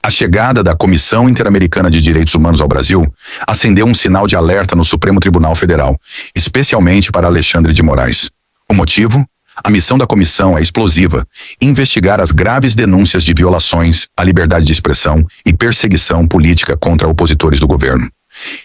A chegada da Comissão Interamericana de Direitos Humanos ao Brasil acendeu um sinal de alerta no Supremo Tribunal Federal, especialmente para Alexandre de Moraes. O motivo? A missão da comissão é explosiva: investigar as graves denúncias de violações à liberdade de expressão e perseguição política contra opositores do governo.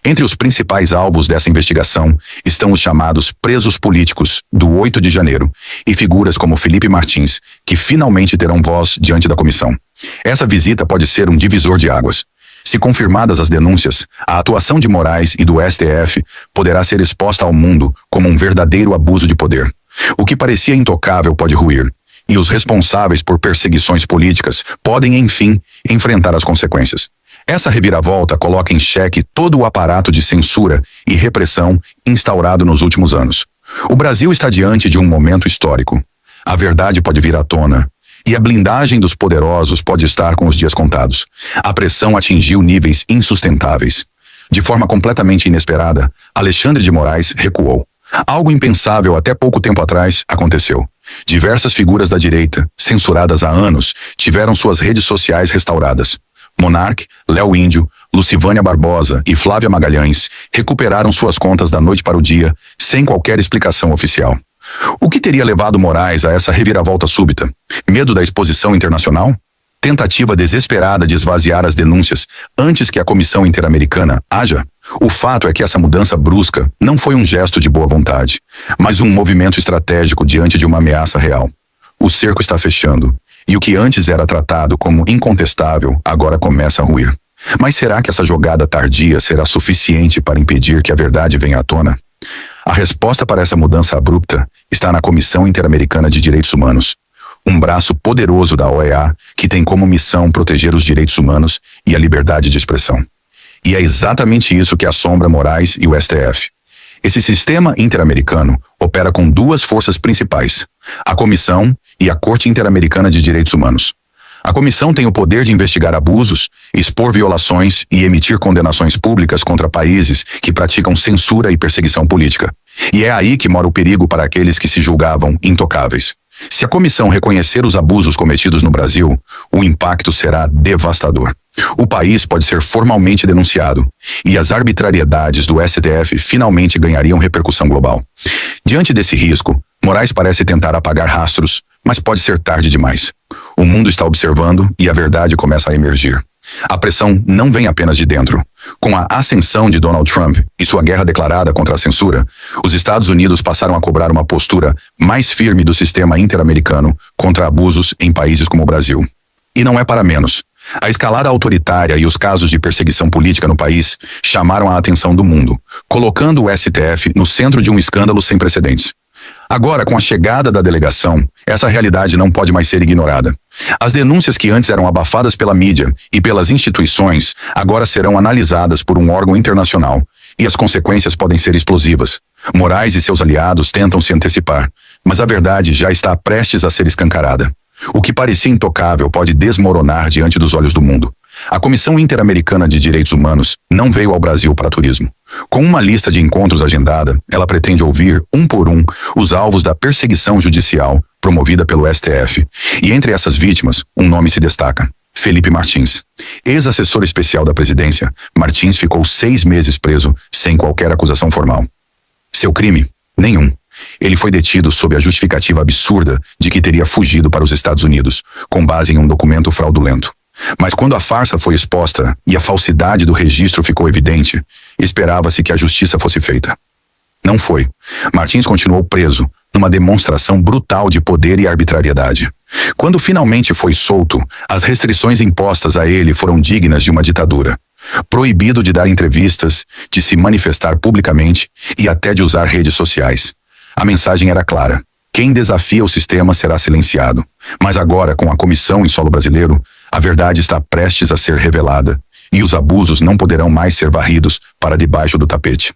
Entre os principais alvos dessa investigação estão os chamados presos políticos do 8 de janeiro e figuras como Felipe Martins, que finalmente terão voz diante da comissão. Essa visita pode ser um divisor de águas. Se confirmadas as denúncias, a atuação de Moraes e do STF poderá ser exposta ao mundo como um verdadeiro abuso de poder. O que parecia intocável pode ruir, e os responsáveis por perseguições políticas podem, enfim, enfrentar as consequências. Essa reviravolta coloca em xeque todo o aparato de censura e repressão instaurado nos últimos anos. O Brasil está diante de um momento histórico. A verdade pode vir à tona, e a blindagem dos poderosos pode estar com os dias contados. A pressão atingiu níveis insustentáveis. De forma completamente inesperada, Alexandre de Moraes recuou. Algo impensável até pouco tempo atrás aconteceu. Diversas figuras da direita, censuradas há anos, tiveram suas redes sociais restauradas. Monark, Léo Índio, Lucivânia Barbosa e Flávia Magalhães recuperaram suas contas da noite para o dia, sem qualquer explicação oficial. O que teria levado Moraes a essa reviravolta súbita? Medo da exposição internacional? Tentativa desesperada de esvaziar as denúncias antes que a Comissão Interamericana haja? O fato é que essa mudança brusca não foi um gesto de boa vontade, mas um movimento estratégico diante de uma ameaça real. O cerco está fechando, e o que antes era tratado como incontestável agora começa a ruir. Mas será que essa jogada tardia será suficiente para impedir que a verdade venha à tona? A resposta para essa mudança abrupta está na Comissão Interamericana de Direitos Humanos, um braço poderoso da OEA que tem como missão proteger os direitos humanos e a liberdade de expressão. E é exatamente isso que assombra Moraes e o STF. Esse sistema interamericano opera com duas forças principais: a Comissão e a Corte Interamericana de Direitos Humanos. A comissão tem o poder de investigar abusos, expor violações e emitir condenações públicas contra países que praticam censura e perseguição política. E é aí que mora o perigo para aqueles que se julgavam intocáveis. Se a comissão reconhecer os abusos cometidos no Brasil, o impacto será devastador. O país pode ser formalmente denunciado, e as arbitrariedades do STF finalmente ganhariam repercussão global. Diante desse risco, Moraes parece tentar apagar rastros, mas pode ser tarde demais. O mundo está observando e a verdade começa a emergir. A pressão não vem apenas de dentro. Com a ascensão de Donald Trump e sua guerra declarada contra a censura, os Estados Unidos passaram a cobrar uma postura mais firme do sistema interamericano contra abusos em países como o Brasil. E não é para menos. A escalada autoritária e os casos de perseguição política no país chamaram a atenção do mundo, colocando o STF no centro de um escândalo sem precedentes. Agora, com a chegada da delegação, essa realidade não pode mais ser ignorada. As denúncias que antes eram abafadas pela mídia e pelas instituições agora serão analisadas por um órgão internacional, e as consequências podem ser explosivas. Moraes e seus aliados tentam se antecipar, mas a verdade já está prestes a ser escancarada. O que parecia intocável pode desmoronar diante dos olhos do mundo. A Comissão Interamericana de Direitos Humanos não veio ao Brasil para turismo. Com uma lista de encontros agendada, ela pretende ouvir, um por um, os alvos da perseguição judicial promovida pelo STF. E entre essas vítimas, um nome se destaca: Felipe Martins. Ex-assessor especial da presidência, Martins ficou 6 meses preso sem qualquer acusação formal. Seu crime? Nenhum. Ele foi detido sob a justificativa absurda de que teria fugido para os Estados Unidos, com base em um documento fraudulento. Mas quando a farsa foi exposta e a falsidade do registro ficou evidente, esperava-se que a justiça fosse feita. Não foi. Martins continuou preso, numa demonstração brutal de poder e arbitrariedade. Quando finalmente foi solto, as restrições impostas a ele foram dignas de uma ditadura. Proibido de dar entrevistas, de se manifestar publicamente e até de usar redes sociais. A mensagem era clara: quem desafia o sistema será silenciado. Mas agora, com a comissão em solo brasileiro, a verdade está prestes a ser revelada, e os abusos não poderão mais ser varridos para debaixo do tapete.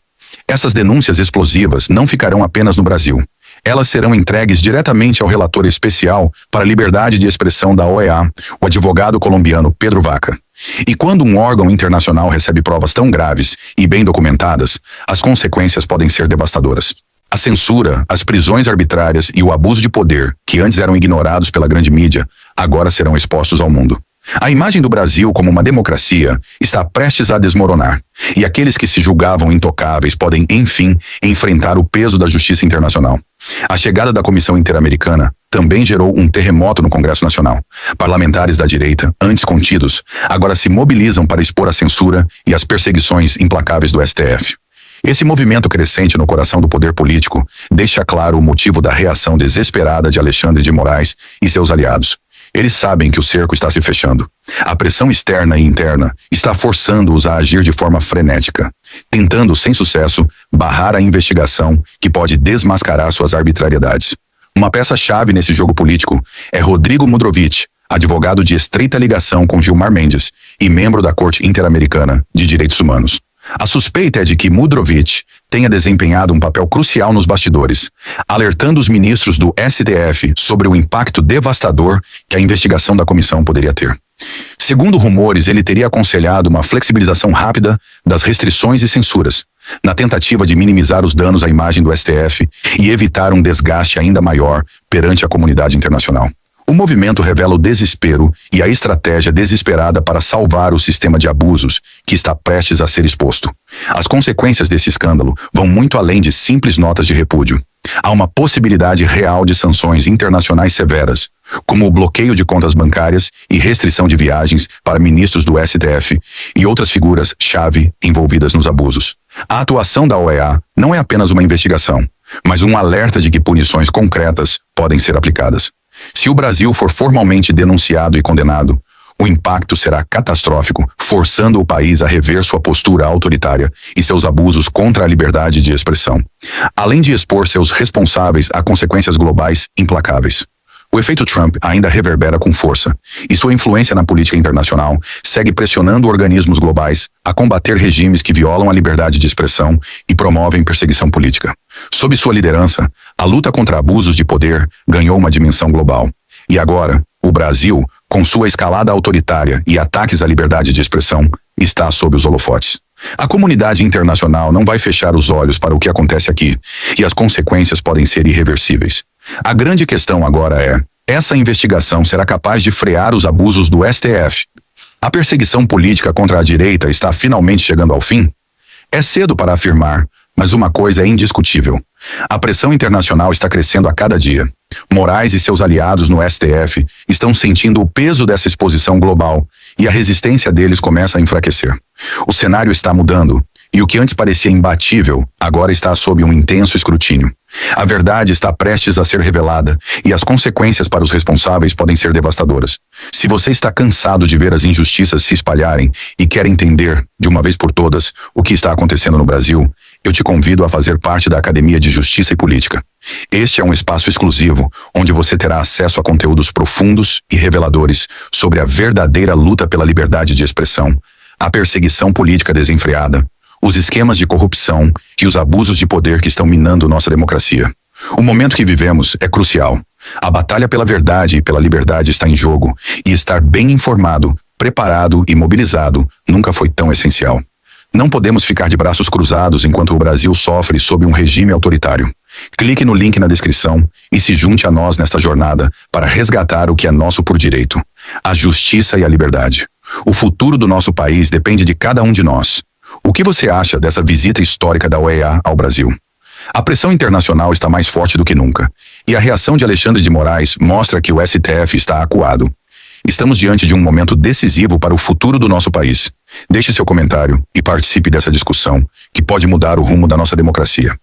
Essas denúncias explosivas não ficarão apenas no Brasil. Elas serão entregues diretamente ao relator especial para a liberdade de expressão da OEA, o advogado colombiano Pedro Vaca. E quando um órgão internacional recebe provas tão graves e bem documentadas, as consequências podem ser devastadoras. A censura, as prisões arbitrárias e o abuso de poder, que antes eram ignorados pela grande mídia, agora serão expostos ao mundo. A imagem do Brasil como uma democracia está prestes a desmoronar, e aqueles que se julgavam intocáveis podem, enfim, enfrentar o peso da justiça internacional. A chegada da Comissão Interamericana também gerou um terremoto no Congresso Nacional. Parlamentares da direita, antes contidos, agora se mobilizam para expor a censura e as perseguições implacáveis do STF. Esse movimento crescente no coração do poder político deixa claro o motivo da reação desesperada de Alexandre de Moraes e seus aliados. Eles sabem que o cerco está se fechando. A pressão externa e interna está forçando-os a agir de forma frenética, tentando, sem sucesso, barrar a investigação que pode desmascarar suas arbitrariedades. Uma peça-chave nesse jogo político é Rodrigo Mudrovich, advogado de estreita ligação com Gilmar Mendes e membro da Corte Interamericana de Direitos Humanos. A suspeita é de que Mudrovich tenha desempenhado um papel crucial nos bastidores, alertando os ministros do STF sobre o impacto devastador que a investigação da comissão poderia ter. Segundo rumores, ele teria aconselhado uma flexibilização rápida das restrições e censuras, na tentativa de minimizar os danos à imagem do STF e evitar um desgaste ainda maior perante a comunidade internacional. O movimento revela o desespero e a estratégia desesperada para salvar o sistema de abusos que está prestes a ser exposto. As consequências desse escândalo vão muito além de simples notas de repúdio. Há uma possibilidade real de sanções internacionais severas, como o bloqueio de contas bancárias e restrição de viagens para ministros do STF e outras figuras-chave envolvidas nos abusos. A atuação da OEA não é apenas uma investigação, mas um alerta de que punições concretas podem ser aplicadas. Se o Brasil for formalmente denunciado e condenado, o impacto será catastrófico, forçando o país a rever sua postura autoritária e seus abusos contra a liberdade de expressão, além de expor seus responsáveis a consequências globais implacáveis. O efeito Trump ainda reverbera com força, e sua influência na política internacional segue pressionando organismos globais a combater regimes que violam a liberdade de expressão e promovem perseguição política. Sob sua liderança, a luta contra abusos de poder ganhou uma dimensão global. E agora, o Brasil, com sua escalada autoritária e ataques à liberdade de expressão, está sob os holofotes. A comunidade internacional não vai fechar os olhos para o que acontece aqui, e as consequências podem ser irreversíveis. A grande questão agora é: essa investigação será capaz de frear os abusos do STF? A perseguição política contra a direita está finalmente chegando ao fim? É cedo para afirmar, mas uma coisa é indiscutível. A pressão internacional está crescendo a cada dia. Moraes e seus aliados no STF estão sentindo o peso dessa exposição global e a resistência deles começa a enfraquecer. O cenário está mudando, e o que antes parecia imbatível agora está sob um intenso escrutínio. A verdade está prestes a ser revelada e as consequências para os responsáveis podem ser devastadoras. Se você está cansado de ver as injustiças se espalharem e quer entender, de uma vez por todas, o que está acontecendo no Brasil, eu te convido a fazer parte da Academia de Justiça e Política. Este é um espaço exclusivo, onde você terá acesso a conteúdos profundos e reveladores sobre a verdadeira luta pela liberdade de expressão, a perseguição política desenfreada, os esquemas de corrupção e os abusos de poder que estão minando nossa democracia. O momento que vivemos é crucial. A batalha pela verdade e pela liberdade está em jogo, e estar bem informado, preparado e mobilizado nunca foi tão essencial. Não podemos ficar de braços cruzados enquanto o Brasil sofre sob um regime autoritário. Clique no link na descrição e se junte a nós nesta jornada para resgatar o que é nosso por direito: a justiça e a liberdade. O futuro do nosso país depende de cada um de nós. O que você acha dessa visita histórica da OEA ao Brasil? A pressão internacional está mais forte do que nunca, e a reação de Alexandre de Moraes mostra que o STF está acuado. Estamos diante de um momento decisivo para o futuro do nosso país. Deixe seu comentário e participe dessa discussão, que pode mudar o rumo da nossa democracia.